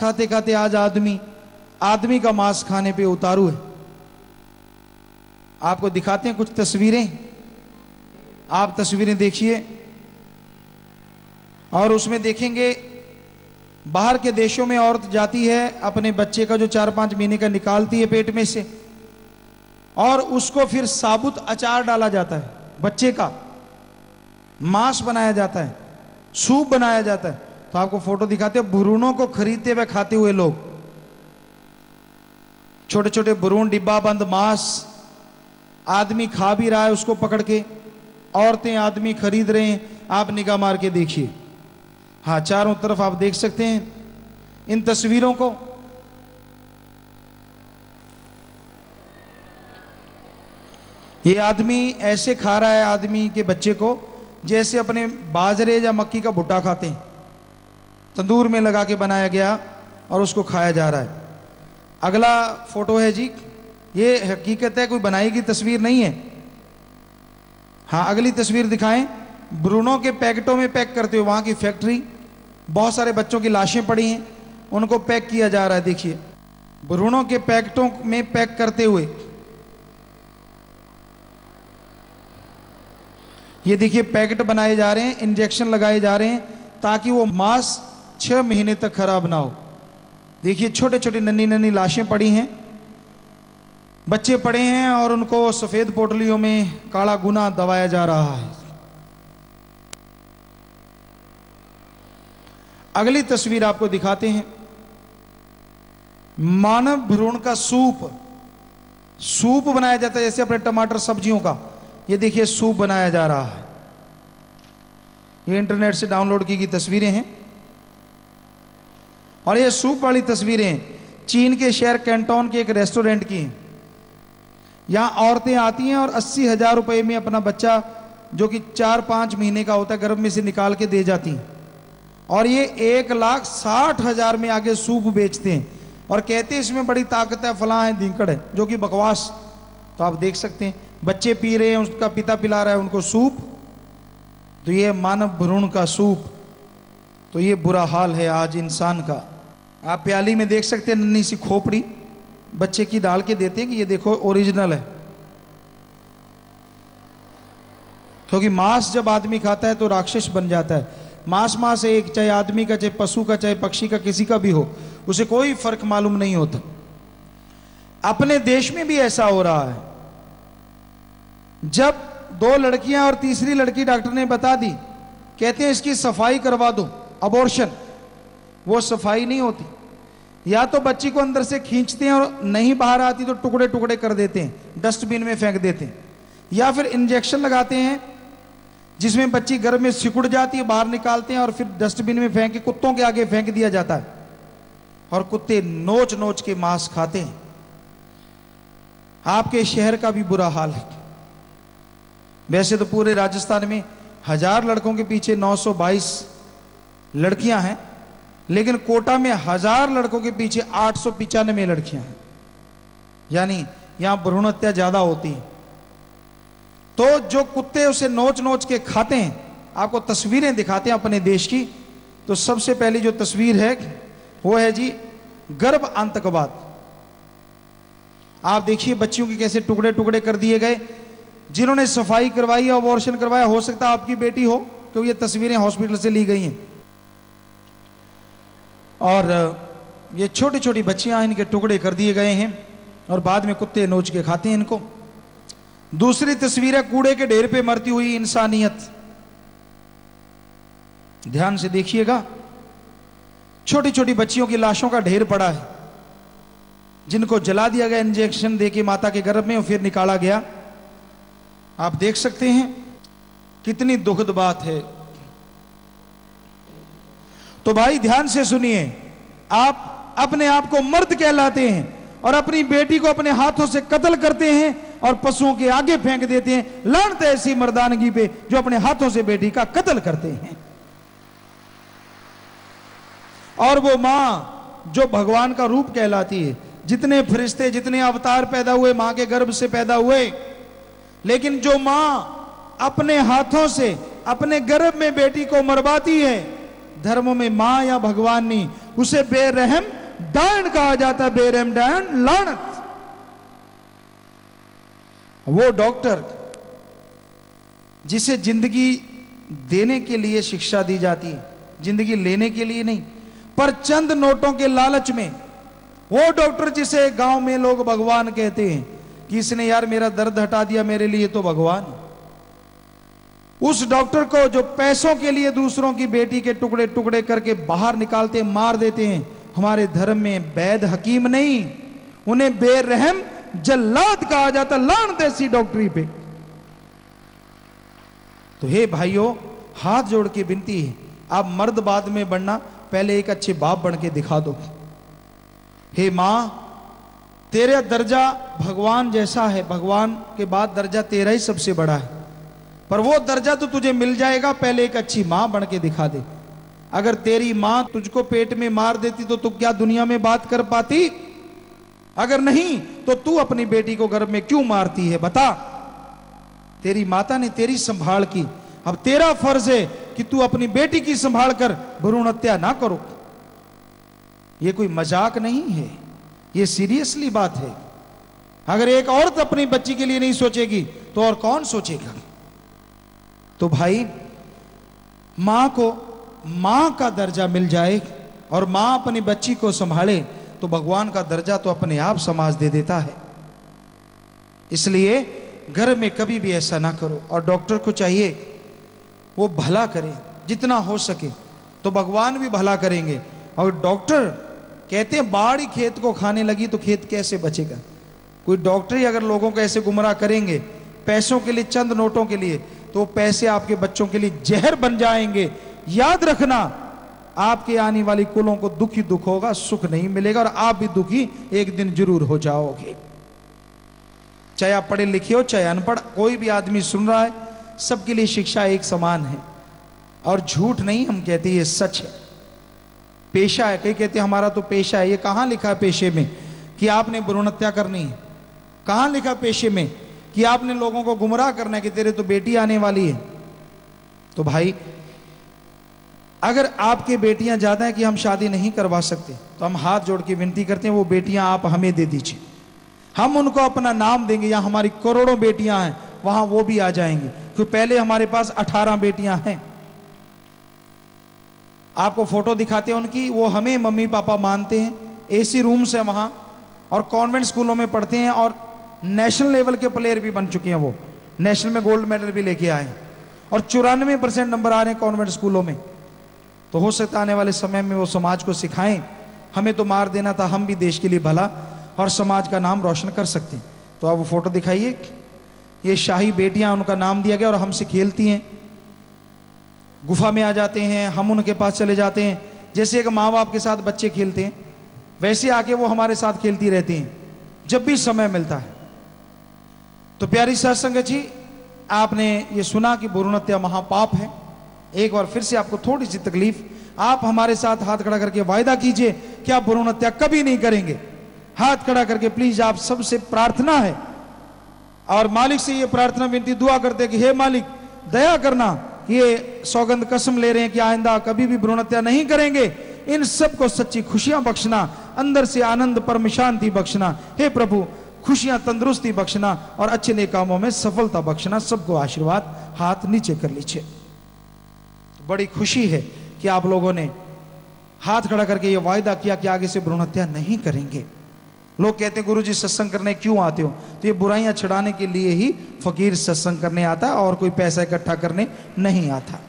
खाते खाते आज आदमी का मांस खाने पे उतारू है। आपको दिखाते हैं कुछ तस्वीरें, आप तस्वीरें देखिए और उसमें देखेंगे बाहर के देशों में औरत जाती है, अपने बच्चे का जो 4-5 महीने का निकालती है पेट में से, और उसको फिर साबुत अचार डाला जाता है, बच्चे का मांस बनाया जाता है, सूप बनाया जाता है। तो आपको फोटो दिखाते हैं भ्रूणों को खरीदते हुए खाते हुए लोग, छोटे छोटे भ्रूण, डिब्बा बंद मांस, आदमी खा भी रहा है उसको पकड़ के, औरतें आदमी खरीद रहे हैं। आप निगाह मार के देखिए, हाँ चारों तरफ आप देख सकते हैं इन तस्वीरों को। ये आदमी ऐसे खा रहा है आदमी के बच्चे को जैसे अपने बाजरे या मक्की का भुट्टा खाते हैं, तंदूर में लगा के बनाया गया और उसको खाया जा रहा है। अगला फोटो है जी, ये हकीकत है, कोई बनाई गई तस्वीर नहीं है। हाँ अगली तस्वीर दिखाएं। भ्रूणों के पैकेटों में पैक करते हुए, वहां की फैक्ट्री, बहुत सारे बच्चों की लाशें पड़ी हैं, उनको पैक किया जा रहा है। देखिए भ्रूणों के पैकेटों में पैक करते हुए, ये देखिए पैकेट बनाए जा रहे हैं, इंजेक्शन लगाए जा रहे हैं ताकि वो मांस 6 महीने तक खराब ना हो। देखिए छोटे छोटे नन्ही नन्ही लाशें पड़ी हैं, बच्चे पड़े हैं और उनको सफेद पोटलियों में काला गुना दबाया जा रहा है। अगली तस्वीर आपको दिखाते हैं, मानव भ्रूण का सूप बनाया जाता है, जैसे अपने टमाटर सब्जियों का। ये देखिए सूप बनाया जा रहा है, ये इंटरनेट से डाउनलोड की गई तस्वीरें हैं। और ये सूप वाली तस्वीरें चीन के शहर कैंटोन के एक रेस्टोरेंट की हैं। यहां औरतें आती हैं और 80,000 रुपए में अपना बच्चा जो कि 4-5 महीने का होता है गर्भ में से निकाल के दे जाती हैं, और ये 1,60,000 में आगे सूप बेचते हैं और कहते हैं इसमें बड़ी ताकत है, फलां है, धिंकड़ है, जो कि बकवास। तो आप देख सकते हैं बच्चे पी रहे हैं, उसका पिता पिला रहा है उनको सूप। तो ये मानव भ्रूण का सूप। तो ये बुरा हाल है आज इंसान का। आप प्याली में देख सकते हैं नन्ही सी खोपड़ी बच्चे की डाल के देते हैं कि ये देखो ओरिजिनल है, क्योंकि मांस जब आदमी खाता है तो राक्षस बन जाता है। मांस एक, चाहे आदमी का, चाहे पशु का, चाहे पक्षी का, किसी का भी हो, उसे कोई फर्क मालूम नहीं होता। अपने देश में भी ऐसा हो रहा है। जब 2 लड़कियां और तीसरी लड़की डॉक्टर ने बता दी, कहते हैं इसकी सफाई करवा दो, अबॉर्शन, वो सफाई नहीं होती। या तो बच्ची को अंदर से खींचते हैं और नहीं बाहर आती तो टुकड़े टुकड़े कर देते हैं, डस्टबिन में फेंक देते हैं, या फिर इंजेक्शन लगाते हैं जिसमें बच्ची गर्भ में सिकुड़ जाती है, बाहर निकालते हैं और फिर डस्टबिन में फेंक के कुत्तों के आगे फेंक दिया जाता है, और कुत्ते नोच नोच के मांस खाते हैं। आपके शहर का भी बुरा हाल है। वैसे तो पूरे राजस्थान में 1000 लड़कों के पीछे 922 लड़कियां हैं, लेकिन कोटा में 1000 लड़कों के पीछे 895 लड़कियां हैं, यानी यहां भ्रूण हत्या ज्यादा होती है। तो जो कुत्ते उसे नोच नोच के खाते हैं, आपको तस्वीरें दिखाते हैं अपने देश की। तो सबसे पहली जो तस्वीर है वो है जी गर्भ आतंकवाद। आप देखिए बच्चियों के कैसे टुकड़े टुकड़े कर दिए गए। जिन्होंने सफाई करवाई, अबॉर्शन करवाया, हो सकता है आपकी बेटी हो, क्योंकि ये तस्वीरें हॉस्पिटल से ली गई हैं। और ये छोटी छोटी बच्चियां, इनके टुकड़े कर दिए गए हैं और बाद में कुत्ते नोच के खाते हैं इनको। दूसरी तस्वीर है कूड़े के ढेर पे मरती हुई इंसानियत। ध्यान से देखिएगा, छोटी छोटी बच्चियों की लाशों का ढेर पड़ा है, जिनको जला दिया गया इंजेक्शन देके माता के गर्भ में और फिर निकाला गया। आप देख सकते हैं कितनी दुखद बात है। तो भाई ध्यान से सुनिए, आप अपने आप को मर्द कहलाते हैं और अपनी बेटी को अपने हाथों से कत्ल करते हैं और पशुओं के आगे फेंक देते हैं। लानत है ऐसी मर्दानगी पे जो अपने हाथों से बेटी का कत्ल करते हैं। और वो मां जो भगवान का रूप कहलाती है, जितने फरिश्ते, जितने अवतार पैदा हुए मां के गर्भ से पैदा हुए, लेकिन जो मां अपने हाथों से अपने गर्भ में बेटी को मरवाती है, धर्मों में मां या भगवान नहीं, उसे बेरहम डायन कहा जाता है। बेरहम डायन लानत। वो डॉक्टर जिसे जिंदगी देने के लिए शिक्षा दी जाती है, जिंदगी लेने के लिए नहीं, पर चंद नोटों के लालच में, वो डॉक्टर जिसे गांव में लोग भगवान कहते हैं कि इसने यार मेरा दर्द हटा दिया, मेरे लिए तो भगवान। उस डॉक्टर को जो पैसों के लिए दूसरों की बेटी के टुकड़े टुकड़े करके बाहर निकालते, मार देते हैं, हमारे धर्म में वैद हकीम नहीं, उन्हें बेरहम जल्लाद कहा जाता। लानत ऐसी डॉक्टरी पे। तो हे भाइयों, हाथ जोड़ के विनती है, आप मर्द बाद में बनना, पहले एक अच्छे बाप बन के दिखा दो। हे मां, तेरा दर्जा भगवान जैसा है, भगवान के बाद दर्जा तेरा ही सबसे बड़ा है, पर वो दर्जा तो तुझे मिल जाएगा, पहले एक अच्छी मां बन के दिखा दे। अगर तेरी मां तुझको पेट में मार देती तो तू क्या दुनिया में बात कर पाती? अगर नहीं तो तू अपनी बेटी को गर्भ में क्यों मारती है, बता। तेरी माता ने तेरी संभाल की, अब तेरा फर्ज है कि तू अपनी बेटी की संभाल कर भ्रूण हत्या ना करो। ये कोई मजाक नहीं है, ये सीरियसली बात है। अगर एक औरत अपनी बच्ची के लिए नहीं सोचेगी तो और कौन सोचेगा? तो भाई, मां को मां का दर्जा मिल जाए और मां अपनी बच्ची को संभाले तो भगवान का दर्जा तो अपने आप समाज दे देता है। इसलिए घर में कभी भी ऐसा ना करो। और डॉक्टर को चाहिए वो भला करे, जितना हो सके तो भगवान भी भला करेंगे। और डॉक्टर कहते हैं बाड़ी खेत को खाने लगी तो खेत कैसे बचेगा? कोई डॉक्टर ही अगर लोगों को ऐसे गुमराह करेंगे पैसों के लिए, चंद नोटों के लिए, तो पैसे आपके बच्चों के लिए जहर बन जाएंगे। याद रखना, आपके आने वाली कुलों को दुख ही दुख होगा, सुख नहीं मिलेगा, और आप भी दुखी एक दिन जरूर हो जाओगे। चाहे आप पढ़े लिखे हो चाहे अनपढ़, कोई भी आदमी सुन रहा है, सबके लिए शिक्षा एक समान है। और झूठ नहीं हम कहते, ये सच है। पेशा है, कई कहते हैं हमारा तो पेशा है। ये कहां लिखा है पेशे में कि आपने भ्रूण हत्या करनी है? कहां लिखा पेशे में कि आपने लोगों को गुमराह करना है कि तेरे तो बेटी आने वाली है? तो भाई, अगर आपके बेटियां ज्यादा हैं कि हम शादी नहीं करवा सकते, तो हम हाथ जोड़ के विनती करते हैं वो बेटियां आप हमें दे दीजिए। हम उनको अपना नाम देंगे। यहां हमारी करोड़ों बेटियां हैं, वहां वो भी आ जाएंगे, क्योंकि पहले हमारे पास 18 बेटियां हैं। आपको फोटो दिखाते हैं उनकी, वो हमें मम्मी पापा मानते हैं। एसी रूम्स है वहां, और कॉन्वेंट स्कूलों में पढ़ते हैं, और नेशनल लेवल के प्लेयर भी बन चुके हैं। वो नेशनल में गोल्ड मेडल भी लेके आए, और 94% नंबर आ रहे हैं कॉन्वेंट स्कूलों में। तो हो सकता है आने वाले समय में वो समाज को सिखाएं, हमें तो मार देना था, हम भी देश के लिए भला और समाज का नाम रोशन कर सकते हैं। तो आप वो फोटो दिखाइए, ये शाही बेटियां, उनका नाम दिया गया, और हमसे खेलती हैं। गुफा में आ जाते हैं, हम उनके पास चले जाते हैं। जैसे एक माँ बाप के साथ बच्चे खेलते हैं, वैसे आके वो हमारे साथ खेलती रहती हैं जब भी समय मिलता है। तो प्यारी साध संगत जी, आपने ये सुना कि भ्रूण हत्या महापाप है। एक बार फिर से आपको थोड़ी सी तकलीफ, आप हमारे साथ हाथ खड़ा करके वायदा कीजिए कि आप भ्रूण हत्या कभी नहीं करेंगे। हाथ खड़ा करके प्लीज, आप सबसे प्रार्थना है, और मालिक से ये प्रार्थना विनती दुआ करते कि हे मालिक दया करना, ये सौगंध कसम ले रहे हैं कि आइंदा कभी भी भ्रूण हत्या नहीं करेंगे। इन सबको सच्ची खुशियां बख्शना, अंदर से आनंद परम शांति बख्शना। हे प्रभु, खुशियां तंदुरुस्ती बख्शना और अच्छे नेक कामों में सफलता बख्शना। सबको आशीर्वाद। हाथ नीचे कर लीजिए। बड़ी खुशी है कि आप लोगों ने हाथ खड़ा करके ये वायदा किया कि आगे से भ्रूण हत्या नहीं करेंगे। लोग कहते हैं गुरुजी सत्संग करने क्यों आते हो? तो ये बुराइयां छुड़ाने के लिए ही फकीर सत्संग करने आता है, और कोई पैसा इकट्ठा करने नहीं आता।